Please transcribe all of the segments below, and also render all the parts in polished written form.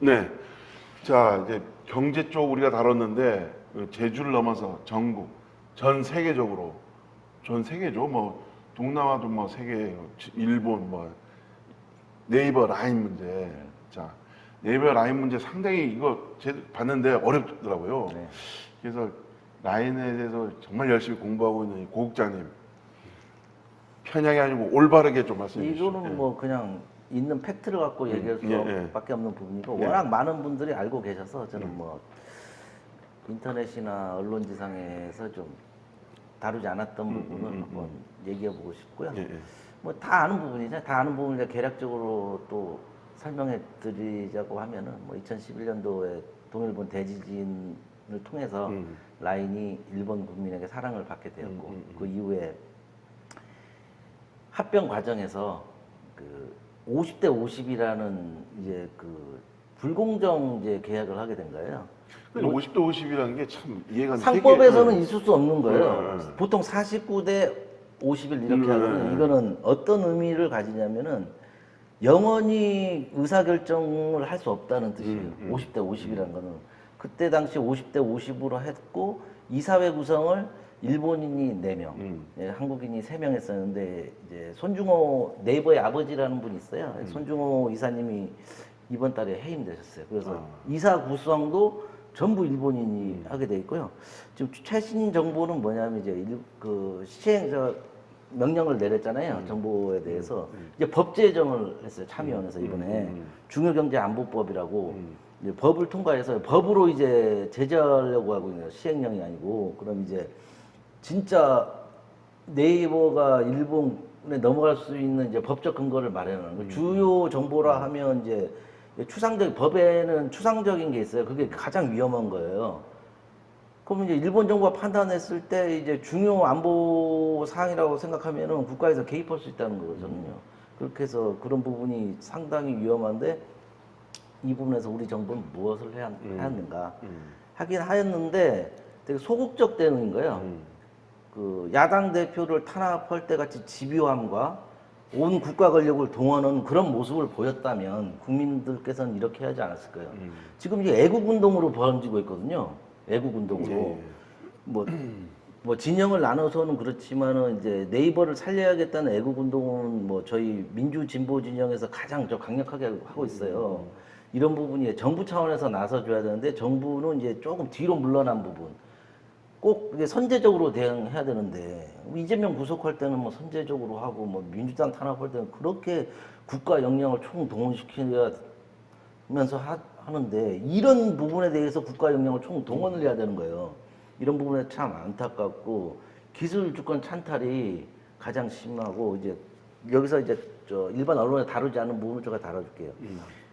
네. 자, 이제 경제 쪽 우리가 다뤘는데 제주를 넘어서 전국, 전 세계적으로, 전 세계죠. 뭐 동남아도 뭐 세계, 일본 뭐 네이버 라인 문제. 자, 네이버 라인 문제 상당히 이거 제 봤는데 어렵더라고요. 네. 그래서 라인에 대해서 정말 열심히 공부하고 있는 이 고국장님 편향이 아니고 올바르게 좀 말씀해 주시죠. 이거는 뭐 그냥 있는 팩트를 갖고 얘기할 수밖에 없는 부분이고 예. 워낙 많은 분들이 알고 계셔서 저는 뭐 인터넷이나 언론지상에서 좀 다루지 않았던 부분을 한번 얘기해 보고 싶고요. 예, 예. 뭐 다 아는 부분이죠. 다 아는 부분을 개략적으로 또 설명해 드리자고 하면은 뭐 2011년도에 동일본 대지진을 통해서 라인이 일본 국민에게 사랑을 받게 되었고 그 이후에 합병 과정에서 그 50대 50이라는 이제 그 불공정 이제 계약을 하게 된 거예요. 50대 50이라는 게 참 이해가 안 돼. 상법에서는 있을 수 없는 거예요. 네. 보통 49대 50일 이렇게 하거든요. 이거는 어떤 의미를 가지냐면은 영원히 의사결정을 할 수 없다는 뜻이에요. 50대 50이라는 거는. 그때 당시 50대 50으로 했고 이사회 구성을 일본인이 4명, 예, 한국인이 3명 했었는데 이제 손중호 네이버의 아버지라는 분이 있어요. 손중호 이사님이 이번 달에 해임되셨어요. 그래서 이사 구성도 전부 일본인이 하게 돼 있고요. 지금 최신 정보는 뭐냐면 이제 그 시행 명령을 내렸잖아요. 정보에 대해서 이제 법 제정을 했어요. 참여원에서 이번에 중요경제안보법이라고 이제 법을 통과해서 법으로 이제 제재하려고 하고 있는 거예요. 시행령이 아니고. 그럼 이제 진짜 네이버가 일본에 넘어갈 수 있는 이제 법적 근거를 마련하는 거예요. 주요 정보라 하면 이제 법에는 추상적인 게 있어요. 그게 가장 위험한 거예요. 그럼 이제 일본 정부가 판단했을 때 이제 중요 안보 사항이라고 생각하면은 국가에서 개입할 수 있다는 거거든요. 그렇게 해서 그런 부분이 상당히 위험한데 이 부분에서 우리 정부는 무엇을 해야 하는가 하긴 하였는데 되게 소극적 대응인 거예요. 그 야당 대표를 탄압할 때 같이 집요함과 온 국가 권력을 동원하는 그런 모습을 보였다면 국민들께서는 이렇게 하지 않았을 거예요. 지금 이제 애국운동으로 번지고 있거든요. 애국운동으로. 뭐 진영을 나눠서는 그렇지만은 이제 네이버를 살려야겠다는 애국운동은 뭐 저희 민주진보 진영에서 가장 저 강력하게 하고 있어요. 이런 부분이 정부 차원에서 나서줘야 되는데 정부는 이제 조금 뒤로 물러난 부분. 꼭 이게 선제적으로 대응해야 되는데 이재명 구속할 때는 뭐 선제적으로 하고 뭐 민주당 탄압할 때는 그렇게 국가 역량을 총동원시키면서 하는데 이런 부분에 대해서 국가 역량을 총동원을 해야 되는 거예요. 이런 부분에 참 안타깝고 기술 주권 찬탈이 가장 심하고 이제 여기서 이제 저 일반 언론에 다루지 않는 부분을 제가 다뤄줄게요.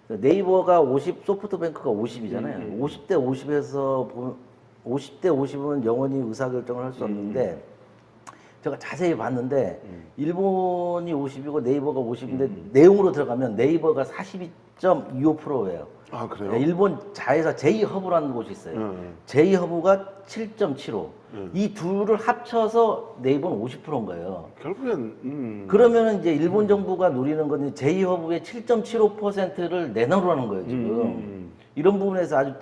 네이버가 50, 소프트뱅크가 50이잖아요. 50대 50에서 50대 50은 영원히 의사결정을 할 수 없는데 제가 자세히 봤는데 일본이 50이고 네이버가 50인데 내용으로 들어가면 네이버가 42.25%예요. 아, 그래요? 일본 자회사 J허브라는 곳이 있어요. J허브가 7.75. 이 둘을 합쳐서 네이버는 50%인 거예요. 결국엔 그러면은 이제 일본 정부가 노리는 건 J허브의 7.75%를 내놓으라는 거예요, 지금. 이런 부분에서 아주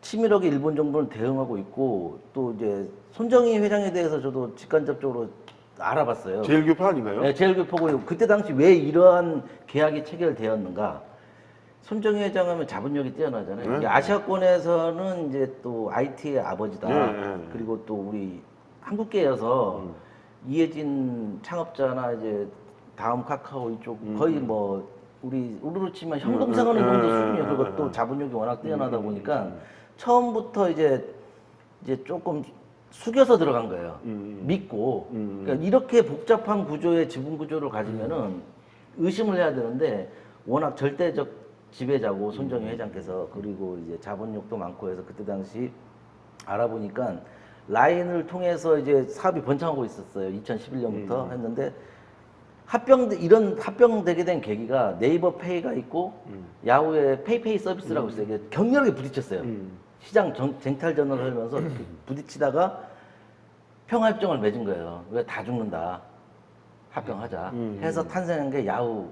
치밀하게 일본 정부는 대응하고 있고 또 이제 손정희 회장에 대해서 저도 직간접적으로 알아봤어요. 제일교파 아닌가요? 네, 제일교포고 그때 당시 왜 이러한 계약이 체결되었는가? 손정희 회장 하면 자본력이 뛰어나잖아요. 네. 이제 아시아권에서는 이제 또 IT의 아버지다. 네. 그리고 또 우리 한국계여서 이해진 창업자나 이제 다음 카카오 이쪽 거의 뭐 우리로 치면 형동생하는 정도 수준이에요. 그리고 또 자본력이 워낙 뛰어나다 보니까 처음부터 이제 조금 숙여서 들어간 거예요. 믿고. 그러니까 이렇게 복잡한 구조의 지분 구조를 가지면은 의심을 해야 되는데 워낙 절대적 지배자고 손정희 회장께서 그리고 이제 자본력도 많고 해서 그때 당시 알아보니까 라인을 통해서 이제 사업이 번창하고 있었어요. 2011년부터 했는데 이런 합병되게 된 계기가 네이버 페이가 있고 야후의 페이페이 서비스라고 있어요. 이게 격렬하게 부딪혔어요. 시장 쟁탈전을 하면서 부딪히다가 평화협정을 맺은 거예요. 왜 다 죽는다. 합병하자. 해서 탄생한 게 야후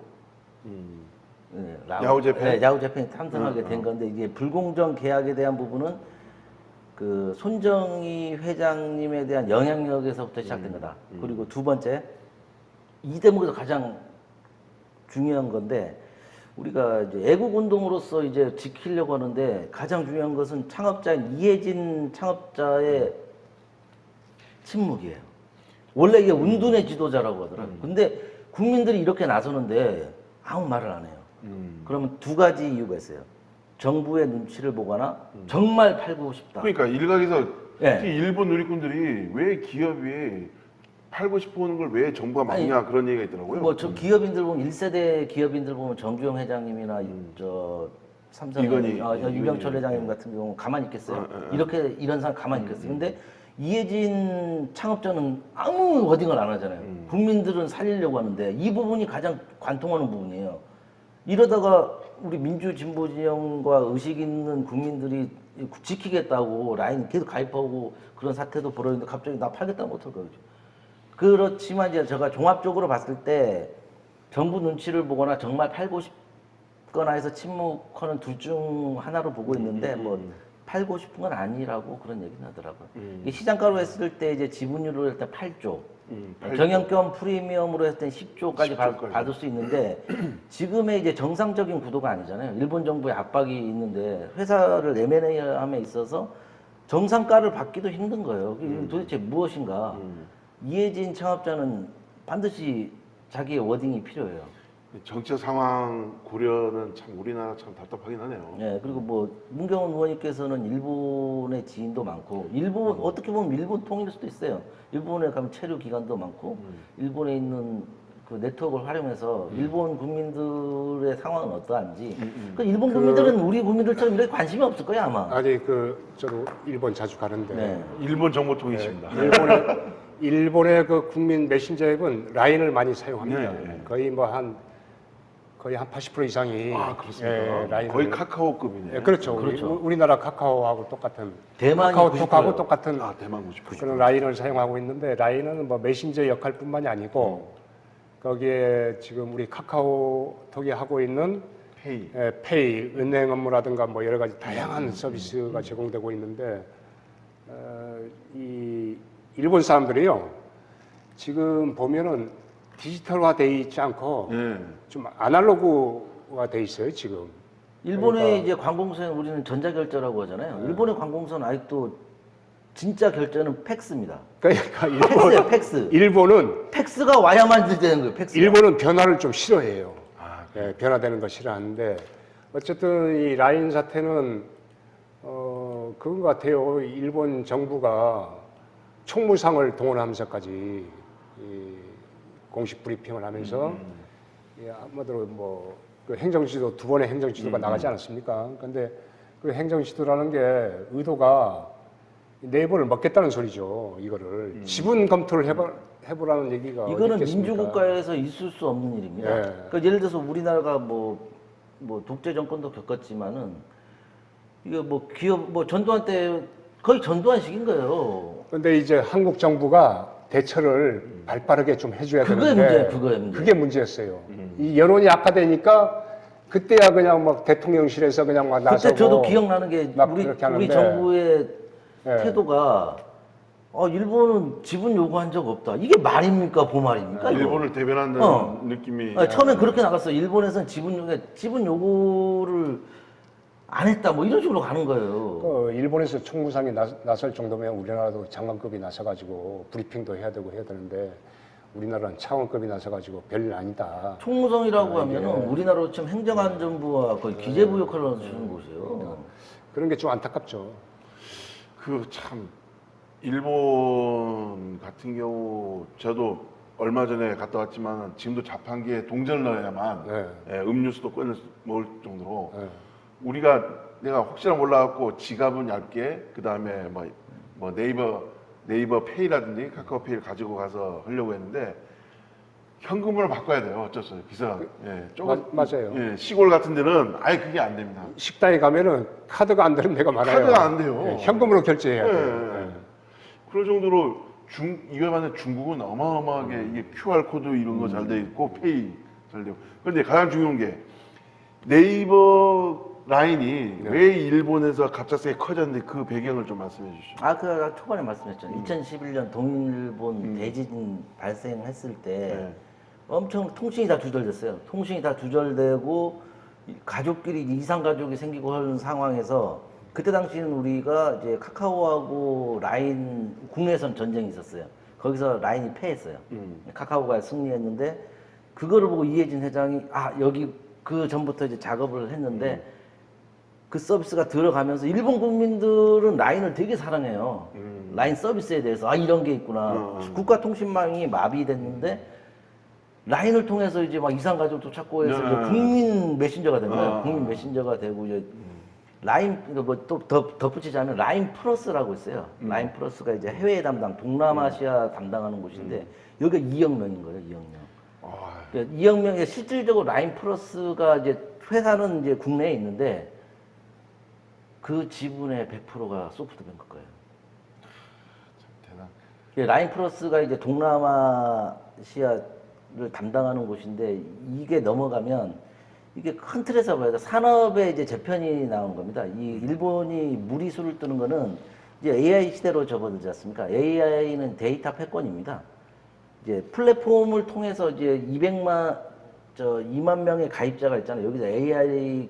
야후 재팬? 네, 야후 재팬이 탄생하게 된 건데 이게 불공정 계약에 대한 부분은 그 손정희 회장님에 대한 영향력에서부터 시작된 거다. 그리고 두 번째 이 대목에서 가장 중요한 건데 우리가 이제 애국 운동으로서 이제 지키려고 하는데 가장 중요한 것은 창업자인 이해진 창업자의 침묵이에요. 원래 이게 운둔의 지도자라고 하더라고요. 근데 국민들이 이렇게 나서는데 아무 말을 안 해요. 그러면 두 가지 이유가 있어요. 정부의 눈치를 보거나 정말 팔고 싶다. 그러니까 일각에서 네. 특히 일본 누리꾼들이 왜 기업이 팔고 싶어 하는 걸 왜 정부가 막냐 그런 얘기가 있더라고요. 뭐 저 기업인들 보면 1세대 기업인들 보면 정주영 회장님이나 저 삼성 이건희, 유병철 이건희. 회장님 같은 경우 가만히 있겠어요. 이렇게 이런 사람 가만히 있겠어요. 근데 이해진 창업자는 아무 워딩을 안 하잖아요. 국민들은 살리려고 하는데 이 부분이 가장 관통하는 부분이에요. 이러다가 우리 민주 진보 진영과 의식 있는 국민들이 지키겠다고 라인 계속 가입하고 그런 사태도 벌어졌는데 갑자기 나 팔겠다고 못할 거죠. 그렇지만 이제 제가 종합적으로 봤을 때 정부 눈치를 보거나 정말 팔고 싶거나 해서 침묵하는 둘 중 하나로 보고 있는데 뭐 팔고 싶은 건 아니라고 그런 얘기는 하더라고요. 이게 시장가로 했을 때 이제 지분율로 했을 때 8조, 8조. 경영권 프리미엄으로 했을 때 10조까지 10조까지. 받을 수 있는데 지금의 이제 정상적인 구도가 아니잖아요. 일본 정부의 압박이 있는데 회사를 M&A함에 있어서 정상가를 받기도 힘든 거예요. 이게 도대체 무엇인가? 이해진 창업자는 반드시 자기의 워딩이 필요해요. 정치 상황 고려는 참 우리나라 참 답답하긴 하네요. 예, 그리고 뭐 문경원 의원님께서는 일본의 지인도 많고 일본 어떻게 보면 일본 통일 수도 있어요. 일본에 가면 체류 기관도 많고 일본에 있는 그 네트워크를 활용해서 일본 국민들의 상황은 어떠한지. 그 일본 국민들은 우리 국민들처럼 이렇게 관심이 없을 거예요 아마. 아니 저도 일본 자주 가는데 네. 일본 정보통이십니다. 일본의 그 국민 메신저 앱은 라인을 많이 사용합니다. 네. 거의 거의 한 80% 이상이 아 그렇습니까? 예, 라인을 거의 카카오급이네. 예, 그렇죠. 그렇죠. 우리나라 카카오하고 똑같은 대만이 카카오톡하고 90%예요. 똑같은 아 대만 90%. 그런 라인을 사용하고 있는데 라인은 뭐 메신저 역할뿐만이 아니고 거기에 지금 우리 카카오톡이 하고 있는 페이. 페이, 은행 업무라든가 뭐 여러 가지 다양한 서비스가 제공되고 있는데 이 일본 사람들이요 지금 보면은 디지털화돼 있지 않고 예. 좀 아날로그화 돼 있어요 지금. 일본의 이제 관공서는 우리는 전자결제라고 하잖아요. 일본의 관공서는 아직도 진짜 결제는 팩스입니다. 그러니까 팩스예요, 팩스. 일본은 팩스가 와야만 되는 거예요, 팩스. 일본은 변화를 좀 싫어해요. 아, 예, 변화되는 거 싫어하는데 어쨌든 이 라인 사태는 그건 것 같아요. 일본 정부가 총무상을 동원하면서까지 이 공식 브리핑을 하면서 이 한마디로 그 행정지도 두 번의 행정지도가 나가지 않았습니까? 근데 그 행정지도라는 게 의도가 네이버를 먹겠다는 소리죠. 이거를 지분 검토를 해보라는 얘기가 이거는 어디 있겠습니까? 민주국가에서 있을 수 없는 일입니다. 예. 그러니까 예를 들어서 우리나라가 뭐 독재 정권도 겪었지만은 이거 뭐 기업 뭐 전두환 때 거의 전두환식인 거예요. 근데 이제 한국 정부가 대처를 발빠르게 좀 해줘야 그거의 되는데 문제예요, 그거의 문제. 그게 문제였어요. 이 여론이 악화되니까 그때야 그냥 막 대통령실에서 그냥 막 나서고 그때 저도 기억나는 게 막 우리 그렇게 하는데. 정부의 예. 태도가 일본은 지분 요구한 적 없다. 이게 말입니까, 보말입니까? 이거? 일본을 대변한다는 어. 느낌이. 처음엔 그렇게 나갔어. 일본에서는 지분 요구를 안 했다. 뭐 이런 식으로 가는 거예요. 그 일본에서 총무상이 나설 정도면 우리나라도 장관급이 나서가지고 브리핑도 해야 되고 해야 되는데 우리나라는 차관급이 나서가지고 별일 아니다. 총무성이라고 하면은 우리나라로 치면 행정안전부와 거의 기재부 역할을 하시는 곳이에요. 그런 게 좀 안타깝죠. 그 참 일본 같은 경우 저도 얼마 전에 갔다 왔지만 지금도 자판기에 동전을 넣어야만 네. 예, 음료수도 꺼내 먹을 정도로 네. 내가 혹시나 몰라갖고 지갑은 얇게 그 다음에 뭐 네이버 페이라든지 카카오페이를 가지고 가서 하려고 했는데 현금으로 바꿔야 돼요. 어쩔 수 없어요. 비싸. 예, 조금 맞아요. 예, 시골 같은 데는 아예 그게 안 됩니다. 식당에 가면은 카드가 안 되는 데가 많아요. 카드가 안 돼요. 네, 현금으로 결제해야 돼요. 예, 네. 그럴 정도로 이거에 반해 중국은 어마어마하게 이게 QR 코드 이런 거 잘 돼 있고 페이 잘 되고. 그런데 가장 중요한 게 네이버 라인이 왜 일본에서 갑작스레 커졌는데 그 배경을 좀 말씀해 주시죠. 그 초반에 말씀했잖아요. 2011년 동일본 대지진 발생했을 때 네. 엄청 통신이 다 두절됐어요. 통신이 다 두절되고 가족끼리 이상 가족이 생기고 하는 상황에서 그때 당시에는 우리가 이제 카카오하고 라인 국내에선 전쟁이 있었어요. 거기서 라인이 패했어요. 카카오가 승리했는데 그거를 보고 이해진 회장이 여기 그 전부터 이제 작업을 했는데 그 서비스가 들어가면서 일본 국민들은 라인을 되게 사랑해요. 라인 서비스에 대해서 이런 게 있구나. 국가 통신망이 마비됐는데 라인을 통해서 이제 막 이상 가족도 찾고 해서 이제 국민 메신저가 된 거예요. 국민 메신저가 되고 이제 라인 또 덧붙이자면 라인 플러스라고 있어요. 라인 플러스가 이제 해외 담당, 동남아시아 담당하는 곳인데 여기가 2억 명인 거예요. 2억 명. 그러니까 2억 명에 실질적으로 라인 플러스가 이제 회사는 이제 국내에 있는데 그 지분의 100%가 소프트뱅크 거예요. 대단. 라인 플러스가 이제 동남아시아를 담당하는 곳인데 이게 넘어가면 이게 큰 틀에서 봐야 돼. 산업의 이제 재편이 나온 겁니다. 이 일본이 무리수를 뜨는 거는 이제 AI 시대로 접어들지 않습니까? AI는 데이터 패권입니다. 이제 플랫폼을 통해서 이제 2만 명의 가입자가 있잖아요. 여기서 AI를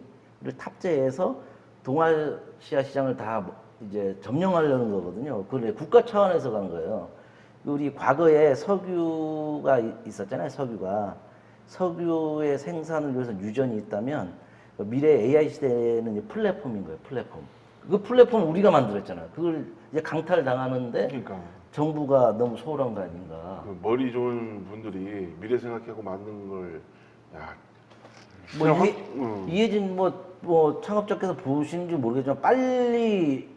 탑재해서 동아시아 시장을 다 이제 점령하려는 거거든요. 그런데 국가 차원에서 간 거예요. 우리 과거에 석유가 있었잖아요. 석유의 생산을 위해서 유전이 있다면 미래 AI 시대에는 이제 플랫폼인 거예요. 플랫폼. 그 플랫폼 우리가 만들었잖아요. 그걸 이제 강탈당하는데 그러니까 정부가 너무 소홀한 거 아닌가. 그 머리 좋은 분들이 미래 생각하고 만든 걸 이해진 창업자께서 보시는지 모르겠지만 빨리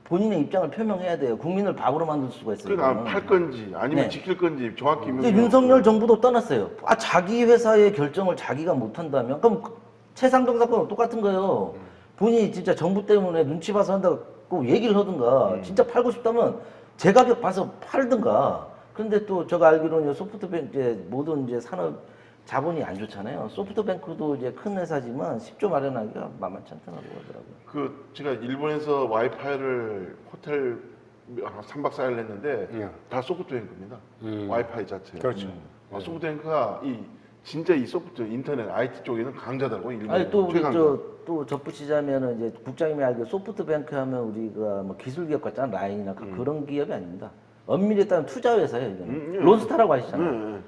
본인의 입장을 표명해야 돼요. 국민을 바보로 만들 수가 있어요. 그러니까 팔 건지 아니면 네. 지킬 건지 정확히 이제 윤석열 정부도 떠났어요. 자기 회사의 결정을 자기가 못한다면 그럼 최상병 사건은 똑같은 거예요. 본인이 진짜 정부 때문에 눈치 봐서 한다고 얘기를 하든가 진짜 팔고 싶다면 제 가격 봐서 팔든가. 그런데 또 제가 알기로는 소프트뱅크 이제 모든 이제 산업 자본이 안 좋잖아요. 소프트뱅크도 이제 큰 회사지만 10조 마련하기가 만만치 않다고 하더라고요. 제가 일본에서 와이파이를 호텔 3박 4일 했는데 다 소프트뱅크입니다. 와이파이 자체. 그렇죠. 소프트뱅크가 진짜 이 소프트 인터넷 IT 쪽에는 강자다고 일본. 아니 또 우리 또 덧붙이자면은 이제 국장님이 알기로 소프트뱅크 하면 우리가 뭐 기술 기업 같잖아. 라인이나 그런 기업이 아닙니다. 엄밀히 따르면 투자 회사예요. 이거는. 론스타라고 하시잖아요.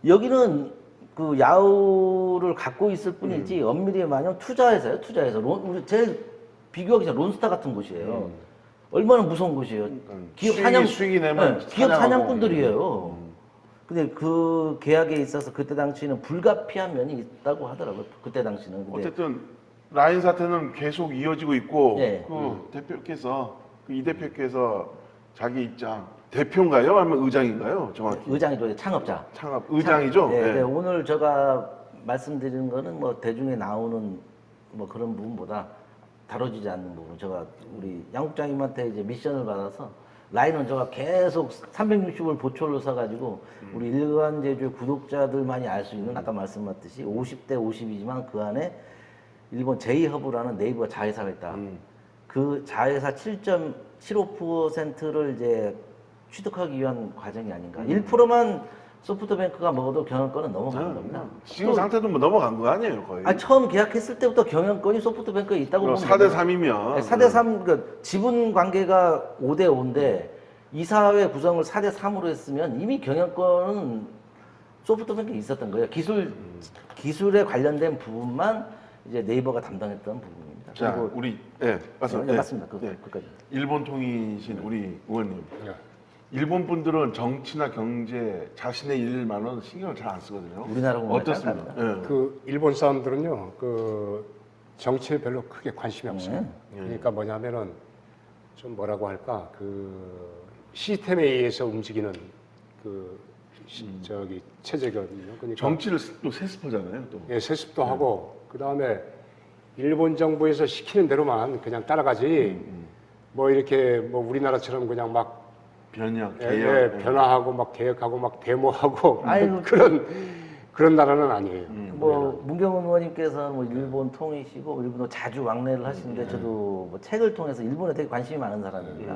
여기는 그 야후를 갖고 있을 뿐이지 엄밀히 말하면 투자회사예요. 투자회사. 우리 제일 비교하기 전 론스타 같은 곳이에요. 얼마나 무서운 곳이에요. 기업 수익이 내면 기업 사냥꾼들이에요. 근데 그 계약에 있어서 그때 당시에는 불가피한 면이 있다고 하더라고요. 그때 당시는. 근데 어쨌든 라인 사태는 계속 이어지고 있고 네. 이 대표께서 자기 입장 대표인가요? 아니면 의장인가요? 정확히 의장이죠. 창업자. 의장이죠. 네, 네. 네, 오늘 제가 말씀드리는 거는 뭐 대중에 나오는 뭐 그런 부분보다 다뤄지지 않는 부분. 제가 우리 양 국장님한테 이제 미션을 받아서 라인은 제가 계속 360을 보초를 써가지고 우리 일간 제주 구독자들만이 알 수 있는 아까 말씀하셨듯이 50대 50이지만 그 안에 일본 제2허브라는 네이버 자회사가 있다. 그 자회사 7.75%를 이제 취득하기 위한 과정이 아닌가. 1%만 소프트뱅크가 먹어도 경영권은 넘어가는 겁니다. 지금 상태도 뭐 넘어간 거 아니에요, 거의. 처음 계약했을 때부터 경영권이 소프트뱅크에 있다고 보면 4대 3이면 4대 3, 그러니까 지분 관계가 5대 5인데 이사회 구성을 4대 3으로 했으면 이미 경영권은 소프트뱅크에 있었던 거예요. 기술에 관련된 부분만 이제 네이버가 담당했던 부분입니다. 자, 그리고 우리 맞습니다. 맞습니다. 네. 그까지. 일본 통이신 우리 의원님. 일본 분들은 정치나 경제 자신의 일만은 신경을 잘 안 쓰거든요. 우리나라하고 어떻습니까? 예. 그 일본 사람들은요, 그 정치에 별로 크게 관심이 없어요. 그러니까 뭐냐면은 좀 뭐라고 할까, 그 시스템에 의해서 움직이는 그 저기 체제거든요. 그러니까 정치를 또 세습하잖아요. 또. 예, 세습도 하고 그 다음에 일본 정부에서 시키는 대로만 그냥 따라가지. 뭐 이렇게 뭐 우리나라처럼 그냥 막 변혁, 예, 개혁, 변화하고 막 개혁하고 막 데모하고 아이고. 그런 그런 나라는 아니에요. 뭐 문경원 의원님께서는 뭐 일본 통이시고 일본도 자주 왕래를 하시는데 저도 뭐 책을 통해서 일본에 되게 관심이 많은 사람입니다.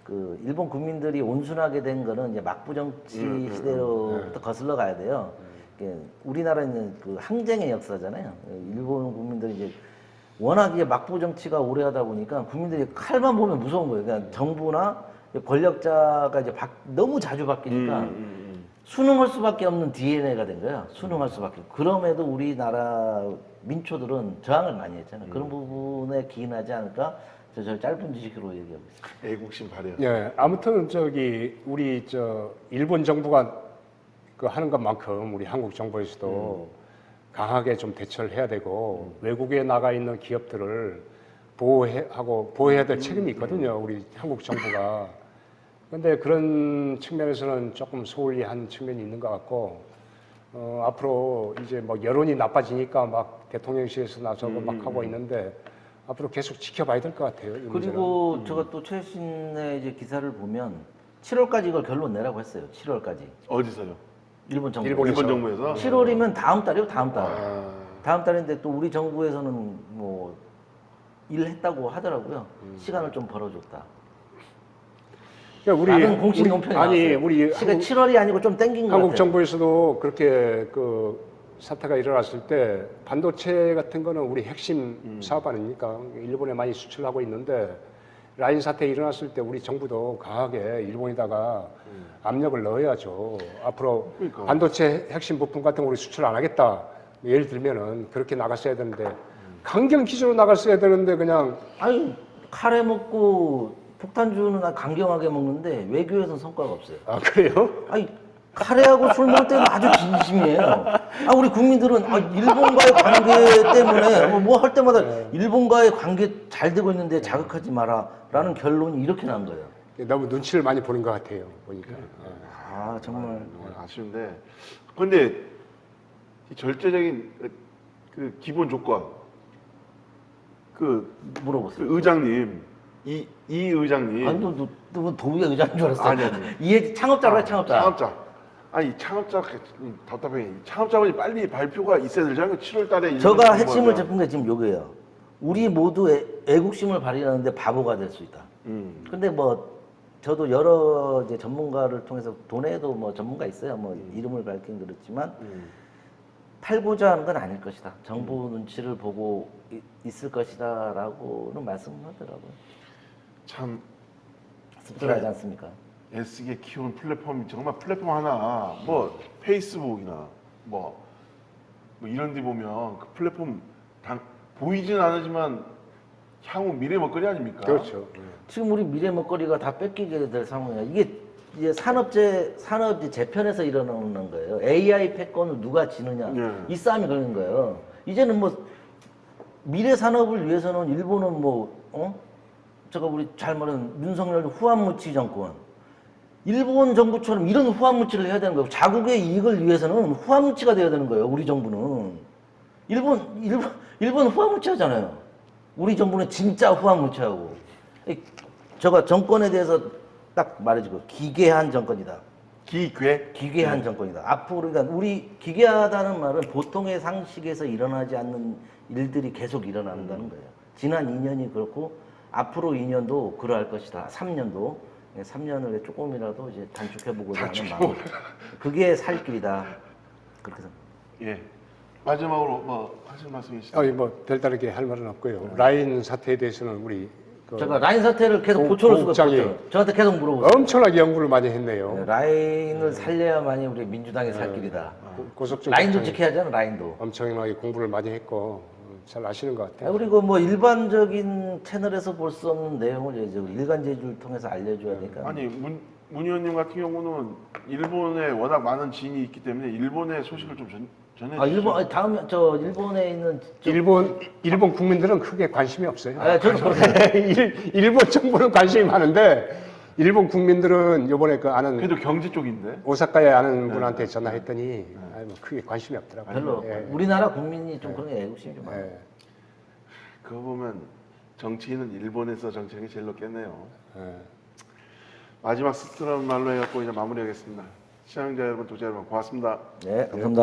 그 일본 국민들이 온순하게 된 거는 이제 막부 정치 시대로부터 거슬러 가야 돼요. 이게 우리나라는 그 항쟁의 역사잖아요. 일본 국민들이 이제 워낙 이게 막부 정치가 오래 하다 보니까 국민들이 칼만 보면 무서운 거예요. 그러니까 정부나 권력자가 이제 너무 자주 바뀌니까 순응할 수밖에 없는 DNA가 된 거야. 순응할 수밖에. 그럼에도 우리나라 민초들은 저항을 많이 했잖아요. 그런 부분에 기인하지 않을까? 저 짧은 지식으로 얘기하고 있습니다. 애국심 발휘. 예, 아무튼 저기 우리 저 일본 정부가 그 하는 것만큼 우리 한국 정부에서도 강하게 좀 대처를 해야 되고 외국에 나가 있는 기업들을 보호해야 될 책임이 있거든요. 우리 한국 정부가. 근데 그런 측면에서는 조금 소홀히 한 측면이 있는 것 같고, 앞으로 이제 뭐 여론이 나빠지니까 막 대통령실에서 나서고 막 하고 있는데, 앞으로 계속 지켜봐야 될 것 같아요. 이 문제는. 그리고 제가 또 최신의 이제 기사를 보면 7월까지 이걸 결론 내라고 했어요. 7월까지. 어디서요? 일본 정부. 일본에서. 일본 정부에서? 7월이면 다음 달이요, 다음 달. 아, 다음 달인데 또 우리 정부에서는 뭐 일했다고 하더라고요. 시간을 좀 벌어줬다. 그러니까 라는 공식 논평이 나왔어요. 우리 시간 7월이 아니고 좀 땡긴 것 한국 같아요. 정부에서도 그렇게 그 사태가 일어났을 때 반도체 같은 거는 우리 핵심 사업 아닙니까? 일본에 많이 수출하고 있는데 라인 사태 일어났을 때 우리 정부도 강하게 일본에다가 압력을 넣어야죠. 앞으로 그러니까. 반도체 핵심 부품 같은 거 우리 수출 안 하겠다. 예를 들면은 그렇게 나갔어야 되는데 강경 기조로 나갔어야 되는데 그냥 아니 카레 먹고 폭탄주는 강경하게 먹는데 외교에서는 성과가 없어요. 아 그래요? 아니 카레하고 술 먹을 때는 아주 진심이에요. 아 우리 국민들은 일본과의 관계 때문에 뭐 할 때마다 일본과의 관계 잘 되고 있는데 자극하지 마라라는 결론이 이렇게 난 거예요. 너무 눈치를 많이 보는 것 같아요. 보니까. 아 정말 아쉬운데. 근데 이 절대적인 그 기본 조건, 그 물어보세요. 의장님, 이 의장님. 아니 너 도의회 의장인 줄 알았어. 아니. 이해 창업자로 해 창업자. 창업자. 아니 창업자 답답해. 창업자분이 빨리 발표가 있어야 되잖아요. 7월 달에. 제가 핵심을 짚은 게 지금 요거예요. 우리 모두 애국심을 발휘하는데 바보가 될 수 있다. 근데 뭐 저도 여러 이제 전문가를 통해서 돈에도 뭐 전문가 있어요. 뭐 이름을 밝긴 그렇지만 팔고자 하는 건 아닐 것이다. 정부 눈치를 보고 있을 것이다라고는 말씀하더라고요. 참 씁쓸하지 않습니까? 애쓰게 키운 플랫폼이 정말 플랫폼 하나 뭐 페이스북이나 뭐 이런 데 보면 그 플랫폼 보이진 않지만 향후 미래 먹거리 아닙니까? 그렇죠. 지금 우리 미래 먹거리가 다 뺏기게 될 상황이야. 이게 이제 산업재 재편에서 일어나는 거예요. AI 패권을 누가 지느냐 이 싸움이 걸리는 거예요. 이제는 뭐 미래 산업을 위해서는 일본은 제가 우리 잘 말하는 윤석열 후한무치 정권, 일본 정부처럼 이런 후한무치를 해야 되는 거예요. 자국의 이익을 위해서는 후한무치가 돼야 되는 거예요. 우리 정부는 일본 후한무치 하잖아요. 우리 정부는 진짜 후한무치하고. 제가 정권에 대해서 딱 말해주고 기괴한 정권이다. 기괴한 정권이다. 앞으로 그러니까 우리 기괴하다는 말은 보통의 상식에서 일어나지 않는 일들이 계속 일어난다는 거예요. 지난 2년이 그렇고 앞으로 2년도 그러할 것이다. 3년을 조금이라도 이제 단축해보고자 하는 마음. 그게 살 길이다. 그렇게 생각합니다. 예. 마지막으로 뭐 하실 말씀 있으시죠? 뭐 별다르게 할 말은 없고요. 라인 사태에 대해서는 우리 제가 라인 사태를 계속 고쳐올 수가 고국장이 없어요. 저한테 계속 물어보세요. 엄청나게 연구를 많이 했네요. 네, 라인을 살려야만이 우리 민주당의 살 길이다. 고석준 라인도 국장이 지켜야 하잖아, 라인도. 엄청나게 공부를 많이 했고 잘 아시는 것 같아요. 그리고 뭐 일반적인 채널에서 볼 수 없는 내용을 이제 일간 제주를 통해서 알려줘야 되니까. 아니 문 의원님 같은 경우는 일본에 워낙 많은 지인이 있기 때문에 일본의 소식을 좀 전해주시죠. 일본 다음에 저 일본에 있는 일본 국민들은 크게 관심이 없어요. 저도 그렇습니다. 일본 정부는 관심이 많은데 일본 국민들은 이번에 그 아는 그래도 경제 쪽인데. 오사카에 아는 분한테 전화했더니 뭐 크게 관심이 없더라고요. 별로 우리나라 국민이 좀 그런 애국심이 좀 많아요. 예. 그거 보면 정치인은 일본에서 정치하는 게 제일 높겠네요. 예. 마지막 스트런 말로 해갖고 이제 마무리하겠습니다. 시청자 여러분, 독자 여러분 고맙습니다. 네, 감사합니다.